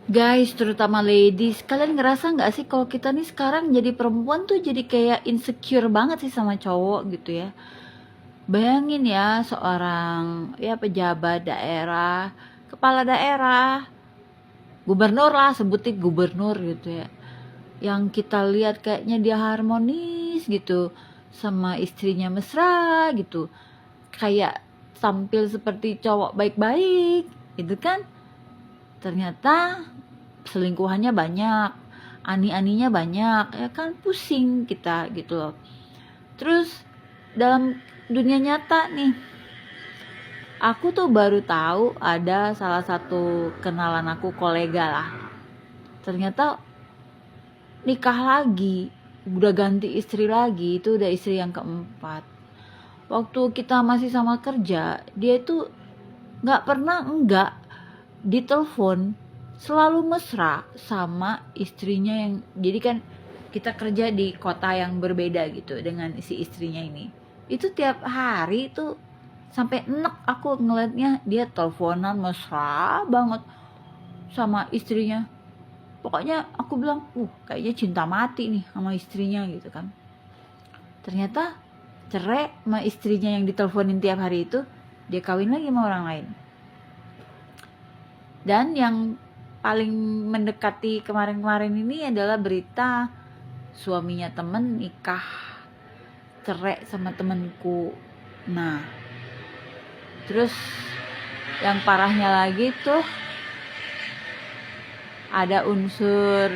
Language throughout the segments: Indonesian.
Guys, terutama ladies, kalian ngerasa nggak sih kalau kita nih sekarang jadi perempuan tuh jadi kayak insecure banget sih sama cowok gitu ya. Bayangin ya seorang ya pejabat daerah, kepala daerah, gubernur lah, sebutin gubernur gitu ya. Yang kita lihat kayaknya dia harmonis gitu sama istrinya, mesra gitu. Kayak tampil seperti cowok baik-baik gitu kan. Ternyata selingkuhannya banyak, ani-aninya banyak, ya kan, pusing kita gitu loh. Terus dalam dunia nyata nih, aku tuh baru tahu ada salah satu kenalan aku, kolega lah, ternyata nikah lagi, udah ganti istri lagi, itu udah istri yang keempat. Waktu kita masih sama kerja, dia itu nggak pernah enggak ditelepon, selalu mesra sama istrinya. Yang jadi kan kita kerja di kota yang berbeda gitu dengan si istrinya ini, itu tiap hari tuh sampai enek aku ngeliatnya, dia teleponan mesra banget sama istrinya. Pokoknya aku bilang, kayaknya cinta mati nih sama istrinya gitu kan. Ternyata cerai sama istrinya yang diteleponin tiap hari itu, dia kawin lagi sama orang lain. Dan yang paling mendekati kemarin-kemarin ini adalah berita suaminya temen nikah, cerai sama temenku. Nah, terus yang parahnya lagi tuh ada unsur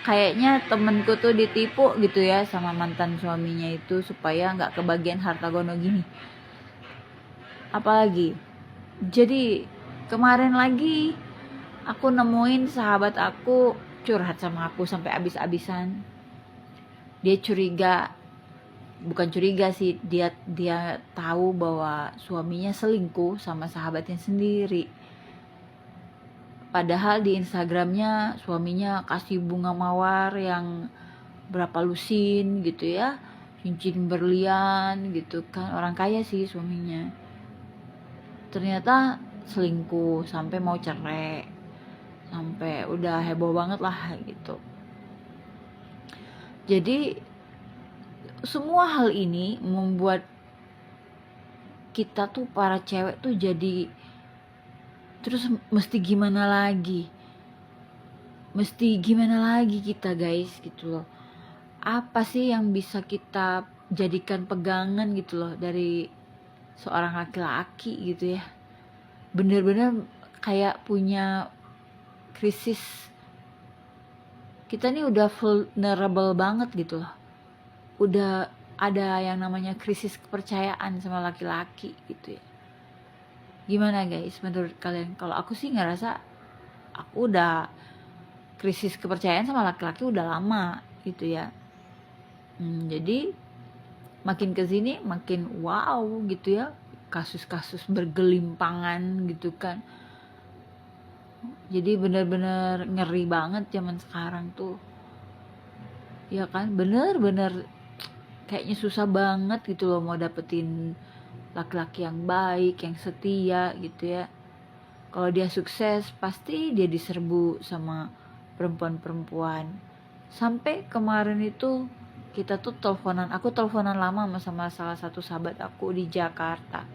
kayaknya temenku tuh ditipu gitu ya sama mantan suaminya itu supaya nggak kebagian harta gono gini. Apalagi, jadi kemarin lagi aku nemuin sahabat aku curhat sama aku sampai abis-abisan. Dia curiga, bukan curiga sih, dia tahu bahwa suaminya selingkuh sama sahabatnya sendiri. Padahal di Instagramnya suaminya kasih bunga mawar yang berapa lusin gitu ya, cincin berlian gitu kan, orang kaya sih suaminya. Ternyata selingkuh sampai mau cerai, sampai udah heboh banget lah gitu. Jadi semua hal ini membuat kita tuh para cewek tuh jadi terus mesti gimana lagi kita guys gitu loh. Apa sih yang bisa kita jadikan pegangan gitu loh dari seorang laki-laki gitu ya. Bener-bener kayak punya krisis, kita nih udah vulnerable banget gitu loh, udah ada yang namanya krisis kepercayaan sama laki-laki gitu ya. Gimana guys menurut kalian? Kalau aku sih ngerasa aku udah krisis kepercayaan sama laki-laki udah lama gitu ya. Jadi makin kesini makin wow gitu ya, kasus-kasus bergelimpangan gitu kan. Jadi bener-bener ngeri banget zaman sekarang tuh ya kan, bener-bener kayaknya susah banget gitu loh mau dapetin laki-laki yang baik, yang setia gitu ya. Kalau dia sukses pasti dia diserbu sama perempuan-perempuan. Sampai kemarin itu kita tuh aku teleponan lama sama salah satu sahabat aku di Jakarta.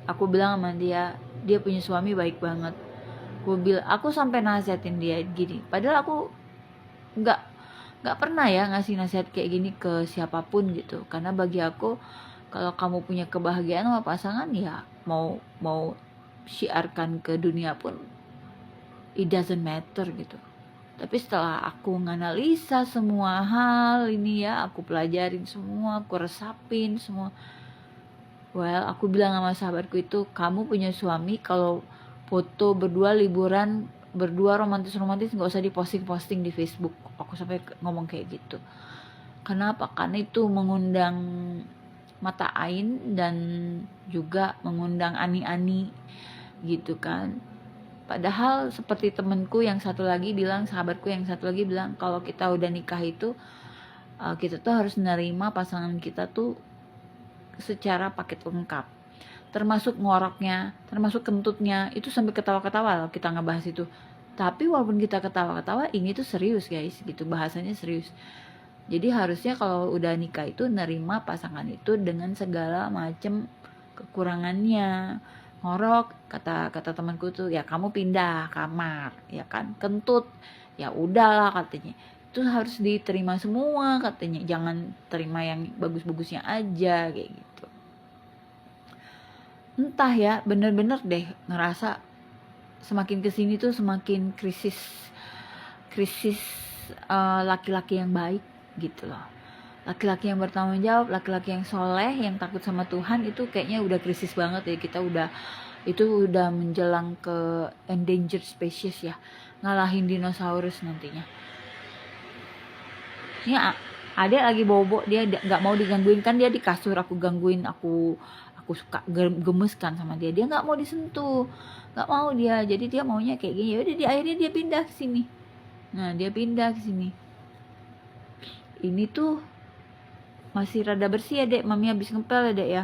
Aku bilang sama dia punya suami baik banget. Aku sampai nasihatin dia gini, padahal aku nggak pernah ya ngasih nasihat kayak gini ke siapapun gitu, karena bagi aku kalau kamu punya kebahagiaan sama pasangan ya mau mau siarkan ke dunia pun it doesn't matter gitu. Tapi setelah aku nganalisa semua hal ini ya, aku pelajarin semua, aku resapin semua, aku bilang sama sahabatku itu, kamu punya suami kalau foto berdua liburan berdua romantis nggak usah diposting di Facebook. Aku sampai ngomong kayak gitu. Kenapa? Karena itu mengundang mata ain dan juga mengundang ani-ani gitu kan. Padahal seperti temenku yang satu lagi bilang, sahabatku yang satu lagi bilang, kalau kita udah nikah itu kita tuh harus menerima pasangan kita tuh secara paket lengkap. termasuk ngoroknya, termasuk kentutnya, itu sampai ketawa-ketawa loh kita ngebahas itu. Tapi walaupun kita ketawa-ketawa, ini tuh serius guys, gitu, bahasanya serius. Jadi harusnya kalau udah nikah itu nerima pasangan itu dengan segala macem kekurangannya. Ngorok, kata temanku tuh, ya kamu pindah kamar, ya kan, kentut, ya udahlah katanya. Itu harus diterima semua katanya, jangan terima yang bagus-bagusnya aja kayak gitu. Entah ya, bener-bener deh ngerasa semakin kesini tuh semakin krisis laki-laki yang baik gitu loh. Laki-laki yang bertanggung jawab, laki-laki yang soleh, yang takut sama Tuhan, itu kayaknya udah krisis banget ya. Kita udah menjelang ke endangered species ya, ngalahin dinosaurus nantinya. Ini adek lagi bobo, dia nggak mau digangguin, kan dia di kasur, aku gangguin, aku suka gemes kan sama dia nggak mau disentuh, nggak mau dia, jadi dia maunya kayak gini. Udah, akhirnya dia pindah ke sini. Nah, dia pindah ke sini. Ini tuh masih rada bersih ya dek, mami habis ngepel ya dek ya.